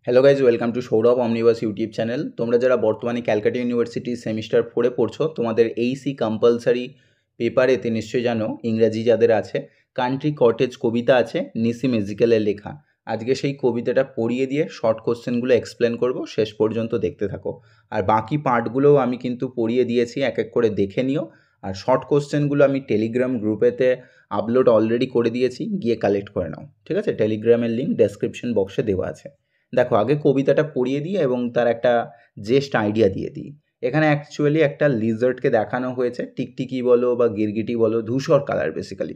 Hello guys, welcome to Sourav omniverse YouTube channel. তোমরা যারা বর্তমানে ক্যালকাটা ইউনিভার্সিটি সেমিস্টার 4-এ পড়ছো, তোমাদের এইসি কম্পালসারি পেপারেতে নিশ্চয়ই জানো, ইংরাজি যাদের আছে, কান্ট্রি কটেজ কবিতা আছে নিসি মেজিক্যালের লেখা। আজকে সেই কবিতাটা পড়িয়ে দিয়ে শর্ট কোশ্চেনগুলো এক্সপ্লেন করব, শেষ পর্যন্ত দেখতে থাকো। আর বাকি পার্টগুলোও আমি কিন্তু পড়িয়ে দিয়েছি, এক এক করে দেখে নিও। আর শর্ট কোশ্চেনগুলো আমি টেলিগ্রাম গ্রুপেতে আপলোড অলরেডি করে দিয়েছি, গিয়ে কালেক্ট করে নাও, ঠিক আছে? টেলিগ্রামের লিঙ্ক ডেসক্রিপশন বক্সে দেওয়া আছে। দেখো, আগে কবিতাটা পড়িয়ে দিই এবং তার একটা জেস্ট আইডিয়া দিয়ে দিই। এখানে অ্যাকচুয়ালি একটা লিজার্ডকে দেখানো হয়েছে, টিকটিকি বলো বা গিরগিটি বলো, ধূসর কালার বেসিক্যালি।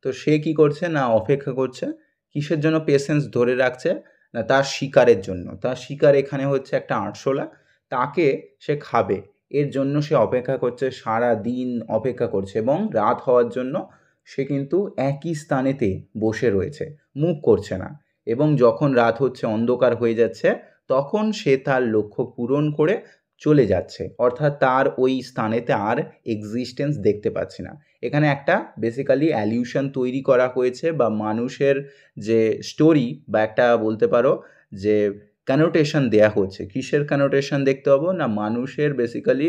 তো সে কি করছে না, অপেক্ষা করছে। কিসের জন্য পেশেন্স ধরে রাখছে? না, তার শিকারের জন্য। তার শিকার এখানে হচ্ছে একটা আরশোলা, তাকে সে খাবে। এর জন্য সে অপেক্ষা করছে, সারা দিন অপেক্ষা করছে, এবং রাত হওয়ার জন্য সে কিন্তু একই স্থানেতে বসে রয়েছে, মুভ করছে না। এবং যখন রাত হচ্ছে, অন্ধকার হয়ে যাচ্ছে, তখন সে তার লক্ষ্য পূরণ করে চলে যাচ্ছে, অর্থাৎ তার ওই স্থানেতে আর এক্সিস্টেন্স দেখতে পাচ্ছে না। এখানে একটা বেসিক্যালি অ্যালিউশন তৈরি করা হয়েছে, বা মানুষের যে স্টোরি, বা একটা বলতে পারো যে কনোটেশন দেয়া হচ্ছে। কিসের কনোটেশন দেখতে পাবো না, মানুষের বেসিক্যালি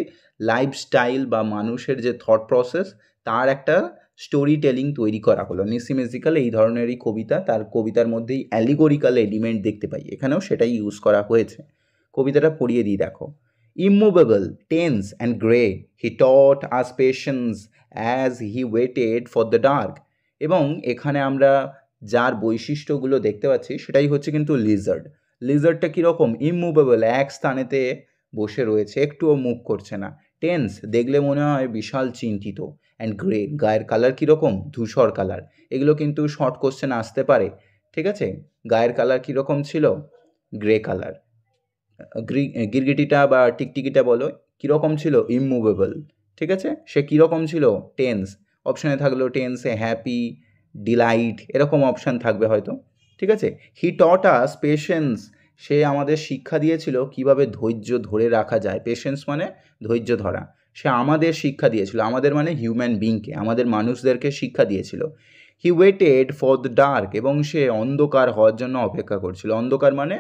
লাইফস্টাইল বা মানুষের যে থট প্রসেস, তার একটা স্টোরি টেলিং তৈরি করা হলো। নিসি মেজিক্যাল এই ধরনেরই কবিতা, তার কবিতার মধ্যেই অ্যালিগোরিক্যাল এলিমেন্ট দেখতে পাই, এখানেও সেটাই ইউজ করা হয়েছে। কবিতাটা পড়িয়ে দিই, দেখো। Immovable, tense and grey, he taught us patience as he waited for the dark. এবং এখানে আমরা যার বৈশিষ্ট্যগুলো দেখতে পাচ্ছি সেটাই হচ্ছে কিন্তু লিজার্ড। লিজার্ডটা কীরকম? ইমুভেবল, এক স্থানেতে বসে রয়েছে, একটুও মুভ করছে না। টেন্স, দেখলে মনে হয় বিশাল চিন্তিত। অ্যান্ড গ্রে, গায়ের কালার কীরকম? ধূসর কালার। এগুলো কিন্তু শর্ট কোশ্চেন আসতে পারে, ঠিক আছে? গায়ের কালার কীরকম ছিল? Grey colour. গিরগিটিটা বা টিকটিকিটা বলো, কীরকম ছিল? ইমুভেবল, ঠিক আছে? সে কীরকম ছিল? টেন্স। অপশানে থাকলো টেন্সে হ্যাপি, ডিলাইট, এরকম অপশান থাকবে হয়তো, ঠিক আছে? হি টট আস পেশেন্স, সে আমাদের শিক্ষা দিয়েছিল কিভাবে ধৈর্য ধরে রাখা যায়। পেশেন্স মানে ধৈর্য ধরা। সে আমাদের শিক্ষা দিয়েছিল, আমাদের মানে হিউম্যান বিংকে, আমাদের মানুষদেরকে শিক্ষা দিয়েছিল। হি ওয়েটেড ফর দ্য ডার্ক, এবং সে অন্ধকার হওয়ার জন্য অপেক্ষা করছিল। অন্ধকার মানে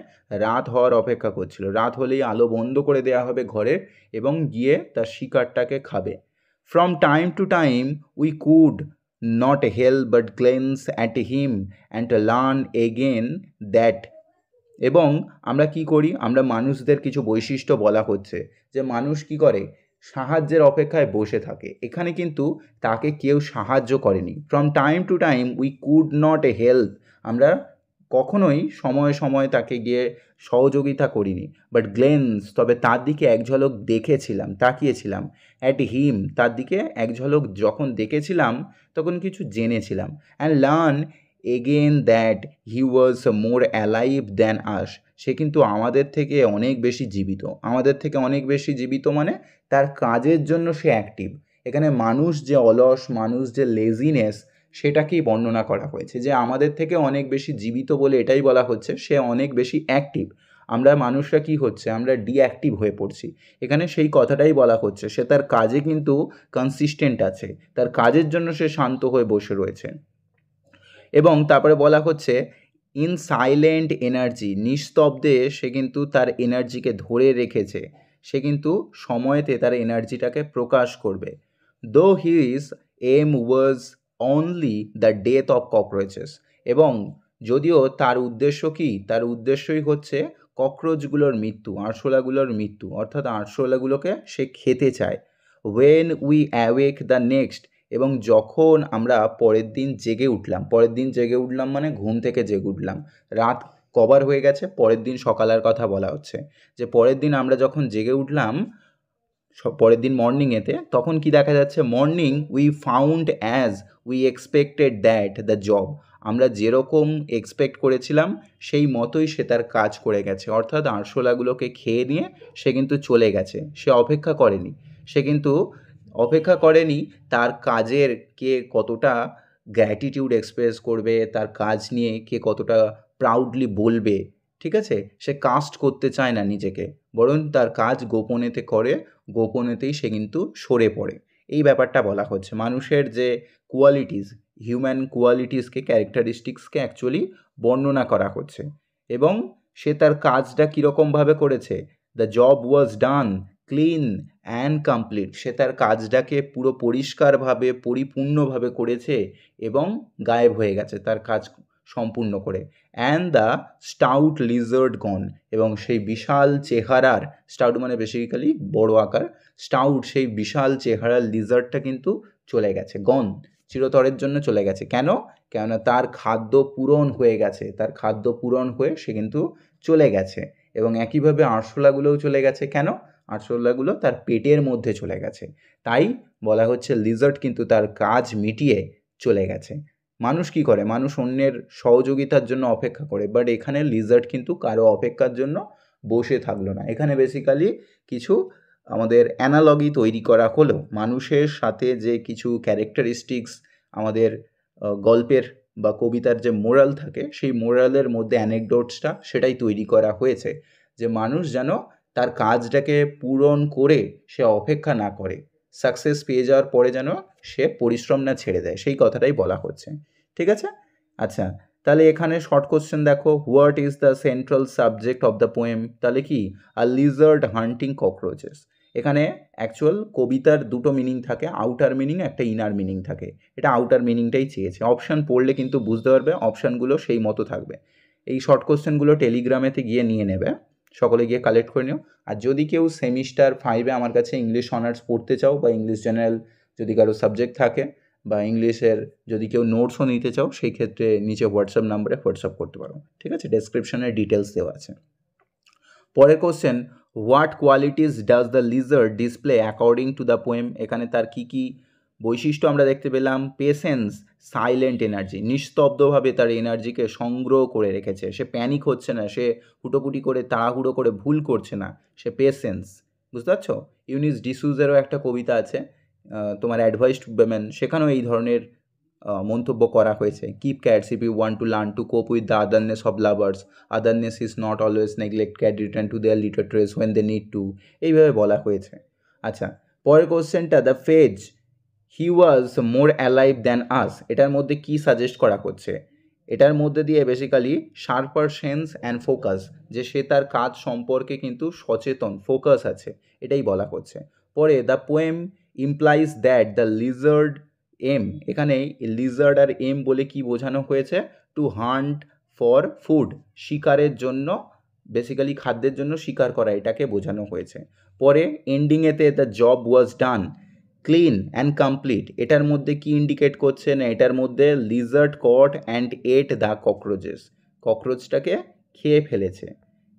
রাত হওয়ার অপেক্ষা করছিল। রাত হলেই আলো বন্ধ করে দেওয়া হবে ঘরের, এবং গিয়ে তার শিকারটাকে খাবে। From time to time we could not help but glance at him and learn again that. এবং আমরা কি করি? আমরা মানুষদের কিছু বৈশিষ্ট্য বলা হচ্ছে, যে মানুষ কি করে? সাহায্যের অপেক্ষায় বসে থাকে। এখানে কিন্তু তাকে কেউ সাহায্য করেনি। From time to time we could not help, আমরা কখনোই সময়ে সময়ে তাকে গিয়ে সহযোগিতা করিনি। বাট গ্লেন্স, তবে তার দিকে এক ঝলক দেখেছিলাম, তাকিয়েছিলাম। অ্যাট হিম, তার দিকে এক ঝলক যখন দেখেছিলাম, তখন কিছু জেনেছিলাম। And learn again that he was more alive than us, সে কিন্তু আমাদের থেকে অনেক বেশি জীবিত। আমাদের থেকে অনেক বেশি জীবিত মানে তার কাজের জন্য সে অ্যাক্টিভ। এখানে মানুষ যে অলস, মানুষ যে লেজিনেস, সেটাকেই বর্ণনা করা হয়েছে, যে আমাদের থেকে অনেক বেশি জীবিত বলে এটাই বলা হচ্ছে, সে অনেক বেশি অ্যাক্টিভ। আমরা মানুষরা কি হচ্ছে? আমরা ডিঅ্যাক্টিভ হয়ে পড়ছি। এখানে সেই কথাটাই বলা হচ্ছে, সে তার কাজে কিন্তু কনসিস্টেন্ট আছে, তার কাজের জন্য সে শান্ত হয়ে বসে রয়েছে। এবং তারপরে বলা হচ্ছে ইন সাইলেন্ট এনার্জি, নিস্তব্ধে সে কিন্তু তার এনার্জিকে ধরে রেখেছে, সে কিন্তু সময়তে তার এনার্জিটাকে প্রকাশ করবে। Though his aim was only the death of cockroaches, এবং যদিও তার উদ্দেশ্য কি? তার উদ্দেশ্যই হচ্ছে ককরোচগুলোর মৃত্যু, আরশোলাগুলোর মৃত্যু, অর্থাৎ আরশোলাগুলোকে সে খেতে চায়। When we awake the next, এবং যখন আমরা পরের দিন জেগে উঠলাম, পরের দিন জেগে উঠলাম মানে ঘুম থেকে জেগে উঠলাম, রাত কভার হয়ে গেছে, পরের দিন সকালের কথা বলা হচ্ছে, যে পরের দিন আমরা যখন জেগে উঠলাম পরের দিন মর্নিংয়েতে, তখন কি দেখা যাচ্ছে? Morning we found as we expected that the job, আমরা যেরকম এক্সপেক্ট করেছিলাম সেই মতোই সে তার কাজ করে গেছে। অর্থাৎ আরশোলাগুলোকে খেয়ে নিয়ে সে কিন্তু চলে গেছে, সে অপেক্ষা করেনি। সে কিন্তু অপেক্ষা করেনি তার কাজের কে কতটা গ্র্যাটিটিউড এক্সপ্রেস করবে, তার কাজ নিয়ে কে কতটা প্রাউডলি বলবে, ঠিক আছে? সে কাস্ট করতে চায় না নিজেকে, বরং তার কাজ গোপনেতে করে, গোপনেতেই সে কিন্তু সরে পড়ে। এই ব্যাপারটা বলা হচ্ছে, মানুষের যে কোয়ালিটিস, হিউম্যান কোয়ালিটিসকে, ক্যারেক্টারিস্টিক্সকে অ্যাকচুয়ালি বর্ণনা করা হচ্ছে। এবং সে তার কাজটা কীরকমভাবে করেছে, the job was done clean and complete, সে তার কাজটাকে পুরো পরিষ্কারভাবে পরিপূর্ণভাবে করেছে এবং গায়েব হয়ে গেছে তার কাজ সম্পূর্ণ করে। অ্যান্ড দ্য স্টাউট লিজার্ড গন, এবং সেই বিশাল চেহারার, স্টাউট মানে বেসিক্যালি বড় আকার, স্টাউট সেই বিশাল চেহারার লিজার্ডটা কিন্তু চলে গেছে, গন চিরতরের জন্য চলে গেছে। কেননা তার খাদ্য পূরণ হয়ে গেছে, তার খাদ্য পূরণ হয়ে সে কিন্তু চলে গেছে। এবং একইভাবে আরশোলাগুলোও চলে গেছে। কেন? আরশোলাগুলো তার পেটের মধ্যে চলে গেছে, তাই বলা হচ্ছে লিজার্ড কিন্তু তার কাজ মিটিয়ে চলে গেছে। মানুষ কি করে? মানুষ অন্যের সহযোগিতার জন্য অপেক্ষা করে, বাট এখানে লিজার্ড কিন্তু কারো অপেক্ষার জন্য বসে থাকলো না। এখানে বেসিক্যালি কিছু আমাদের অ্যানালজি তৈরি করা হলো, মানুষের সাথে যে কিছু ক্যারেক্টারিস্টিক্স আমাদের গল্পের বা কবিতার যে মোরাল থাকে, সেই মোরালের মধ্যে অ্যানেকডোটসটা সেটাই তৈরি করা হয়েছে, যে মানুষ যেন তার কাজটাকে পূরণ করে সে অপেক্ষা না করে, সাকসেস পেয়ে যাওয়ার পরে যেন সে পরিশ্রম না ছেড়ে দেয়, সেই কথাটাই বলা হচ্ছে। ঠিক আছে? আচ্ছা, তাহলে এখানে শর্ট কোশ্চেন দেখো, what is the central subject of the poem? তাহলে কি? আ লিজার্ড হান্টিং ককরোচেস। এখানে অ্যাকচুয়াল কবিতার দুটো মিনিং থাকে, আউটার মিনিং, একটা ইনার মিনিং থাকে। এটা আউটার মিনিংটাই চেয়েছে। অপশান পড়লে কিন্তু বুঝতে পারবে, অপশানগুলো সেই মতো থাকবে। এই শর্ট কোশ্চেনগুলো টেলিগ্রামেতে গিয়ে নিয়ে নেবে, সকলে গিয়ে কালেক্ট করে নিও। আর যদি কেউ সেমিস্টার 5-এ আমার কাছে ইংলিশ অনার্স পড়তে চাও, বা ইংলিশ জেনারেল যদি কারো সাবজেক্ট থাকে, বা ইংলিশের যদি কেউ নোটসও নিতে চাও, সেই ক্ষেত্রে নিচে হোয়াটসঅ্যাপ নাম্বারে হোয়াটসঅ্যাপ করতে পারো। ঠিক আছে? ডেসক্রিপশনে ডিটেলস দেওয়া আছে। পরের question, what qualities does the Lizaad display according to the poem? এখানে তার কি কি বৈশিষ্ট্য আমরা দেখতে পেলাম? পেশেন্স, সাইলেন্ট এনার্জি, নিস্তব্ধভাবে তার এনার্জিকে সংগ্রহ করে রেখেছে, সে প্যানিক হচ্ছে না, সে হুটোপুটি করে তাড়াহুড়ো করে ভুল করছে না, সে পেশেন্স। বুঝতে পারছো? ইউনিস ডিসুজেরও একটা কবিতা আছে, তোমার অ্যাডভাইস টু উইমেন, সেখানেও এই ধরনের মন্তব্য করা হয়েছে। Keep cats if you want to learn to cope with the otherness of lovers, otherness is not always neglect, cat return to their little trace when they need to, এইভাবে বলা হয়েছে। আচ্ছা, পরের কোশ্চেনটা, the phase he was more alive than us, এটার মধ্যে কি suggest করা হচ্ছে? এটার মধ্যে দিয়ে basically sharper sense and focus, যে সে তার কাজ সম্পর্কে কিন্তু সচেতন, ফোকাস আছে, এটাই বলা হচ্ছে। পরে the poem implies that the lizard aim, এখানে লিজার্ড আর এম বলে কি বোঝানো হয়েছে? টু হান্ট ফর ফুড, শিকারের জন্য, বেসিক্যালি খাদ্যের জন্য শিকার করা, এটাকে বোঝানো হয়েছে। পরে এন্ডিংয়েতে the job was done clean and complete, এটার মধ্যে কি ইন্ডিকেট করছে? না, এটার মধ্যে lizard caught and ate the cockroaches, ককরোচটাকে খেয়ে ফেলেছে,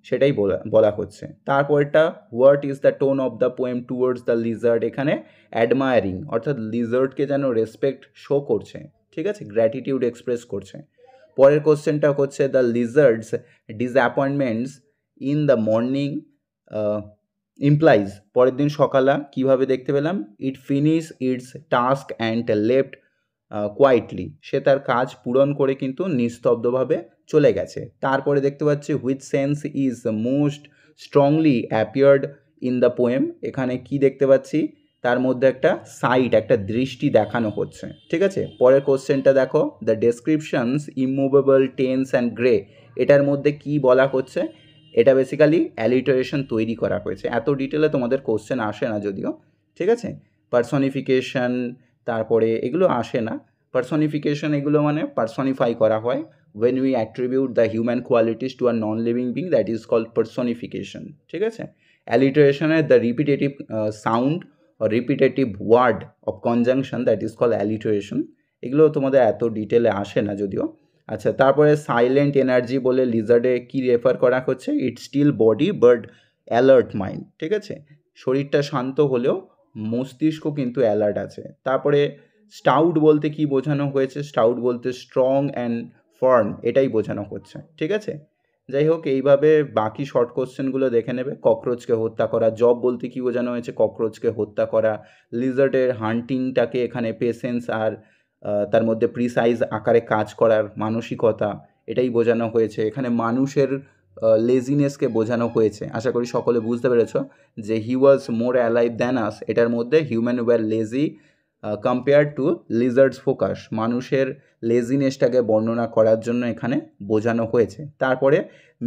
সেটাই বলা হচ্ছে। তারপরটা, what is the tone of the poem towards the lizard? এখানে অ্যাডমায়ারিং, অর্থাৎ লিজার্ডকে যেন রেসপেক্ট শো করছে, ঠিক আছে, গ্র্যাটিটিউড এক্সপ্রেস করছে। পরের কোশ্চেনটা হচ্ছে, the lizard's disappointments in the morning implies, পরের দিন সকালে কীভাবে দেখতে পেলাম? It finish its task and left quietly, সে তার কাজ পূরণ করে কিন্তু নিস্তব্ধভাবে চলে গেছে। তারপরে দেখতে পাচ্ছি, which sense is most strongly appeared in the poem, এখানে কি দেখতে পাচ্ছি? তার মধ্যে একটা সাইট, একটা দৃষ্টি দেখানো হচ্ছে। ঠিক আছে? পরের কোশ্চেনটা দেখো, the descriptions immovable tense and grey, এটার মধ্যে কি বলা হচ্ছে? এটা বেসিক্যালি অ্যালিটারেশন তৈরি করা হয়েছে। এত ডিটেলে তোমাদের কোশ্চেন আসে না যদিও, ঠিক আছে? পার্সনিফিকেশন, তারপরে এগুলো আসে না। পার্সনিফিকেশন এগুলো মানে পার্সনিফাই করা হয়। when we attribute the human qualities to a non-living being, that is called personification. ঠিক আছে? alliteration is the repetitive sound or repetitive word of conjunction, that is called alliteration. এগুলো তোমাদের এত ডিটেলে আসে না যদিও। আচ্ছা, তারপরে সাইলেন্ট এনার্জি বলে লিজার্ডে কি রেফার করা হচ্ছে? It steel body but alert mind. ঠিক আছে? শরীরটা শান্ত হলেও মস্তিষ্ক কিন্তু অ্যালার্ট আছে। তারপরে স্টাউট বলতে কি বোঝানো হয়েছে? স্টাউট বলতে স্ট্রং অ্যান্ড ফার্ম, এটাই বোঝানো হচ্ছে। ঠিক আছে? যাই হোক, এইভাবে বাকি শর্ট কোশ্চেনগুলো দেখে নেবে। ককরোচকে হত্যা করা, জব বলতে কি বোঝানো হয়েছে? ককরোচকে হত্যা করা। লিজার্ডের হান্টিংটাকে এখানে পেশেন্স আর তার মধ্যে প্রিসাইজ আকারে কাজ করার মানসিকতা, এটাই বোঝানো হয়েছে। এখানে মানুষের লেজিনেসকে বোঝানো হয়েছে। আশা করি সকলে বুঝতে পেরেছ যে হি was more alive than us, এটার মধ্যে human were lazy compare to lizards focus, মানুষের লেজিনেসটাকে বর্ণনা করার জন্য এখানে বোঝানো হয়েছে। তারপরে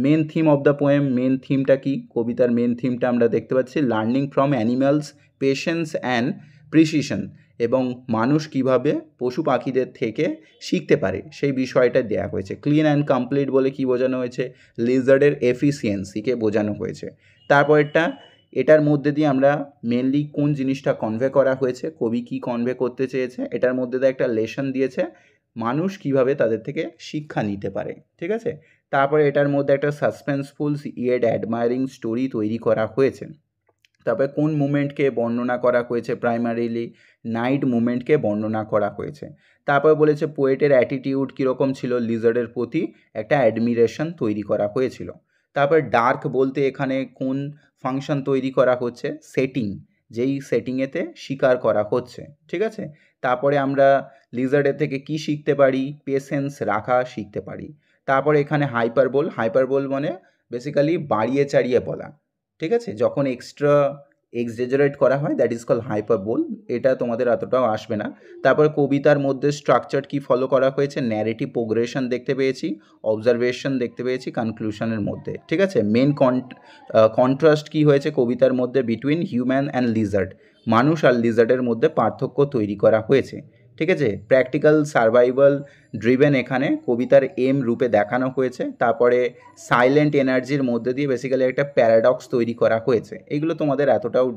main theme of the poem, main থিমটা কি, কবিতার মেন থিমটা আমরা দেখতে পাচ্ছি learning from animals, patience and precision, এবং মানুষ কিভাবে পশু পাখিদের থেকে শিখতে পারে সেই বিষয়টা দেওয়া হয়েছে। ক্লিন অ্যান্ড কমপ্লিট বলে কি বোঝানো হয়েছে, লিজার্ডের এফিসিয়েন্সিকে বোঝানো হয়েছে। তারপরেরটা, এটার মধ্যে দিয়ে আমরা মেনলি কোন জিনিসটা কনভে করা হয়েছে, কবি কি কনভে করতে চেয়েছে, এটার মধ্যে দিয়ে একটা লেসন দিয়েছে, মানুষ কিভাবে তাদের থেকে শিক্ষা নিতে পারে। ঠিক আছে, তারপরে এটার মধ্যে একটা সাসপেন্সফুল ইয়েড অ্যাডমায়ারিং স্টোরি তৈরি করা হয়েছে। তারপরে কোন মুমেন্টকে বর্ণনা করা হয়েছে, প্রাইমারিলি নাইট মুমেন্টকে বর্ণনা করা হয়েছে। তারপরে বলেছে পোয়েটের অ্যাটিটিউড কীরকম ছিল, লিজার্ডের প্রতি একটা অ্যাডমিরেশন তৈরি করা হয়েছিল। তারপর ডার্ক বলতে এখানে কোন ফাংশন তৈরি করা হচ্ছে, সেটিং, যেই সেটিংয়েতে শিকার করা হচ্ছে। ঠিক আছে, তারপরে আমরা লিজার্ডের থেকে কি শিখতে পারি, পেশেন্স রাখা শিখতে পারি। তারপরে এখানে হাইপারবোল মানে বেসিক্যালি বাড়িয়ে চাড়িয়ে বলা। ঠিক আছে, যখন এক্সট্রা এক্সজেজারেট করা হয় দ্যাট ইজ কল হাইপারবোল, এটা তোমাদের এতটাও আসবে না। তারপরে কবিতার মধ্যে স্ট্রাকচার কি ফলো করা হয়েছে, ন্যারেটিভ প্রোগ্রেশন দেখতে পেয়েছি, অবজারভেশন দেখতে পেয়েছি কনক্লুশনের মধ্যে। ঠিক আছে, মেন কন্ট্রাস্ট কি হয়েছে কবিতার মধ্যে বিটুইন হিউম্যান অ্যান্ড লিজার্ড, মানুষ আর লিজার্ডের মধ্যে পার্থক্য তৈরি করা হয়েছে। ঠিক আছে, প্র্যাকটিক্যাল সার্ভাইভাল ড্রিভেন এখানে কবিতার এম রূপে দেখানো হয়েছে। তারপরে সাইলেন্ট এনার্জির মধ্যে দিয়ে বেসিক্যালি একটা প্যারাডক্স তৈরি করা হয়েছে। এগুলো তোমাদের এতটাও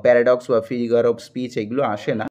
প্যারাডক্স বা ফিগার অফ স্পিচ এগুলো আসে না।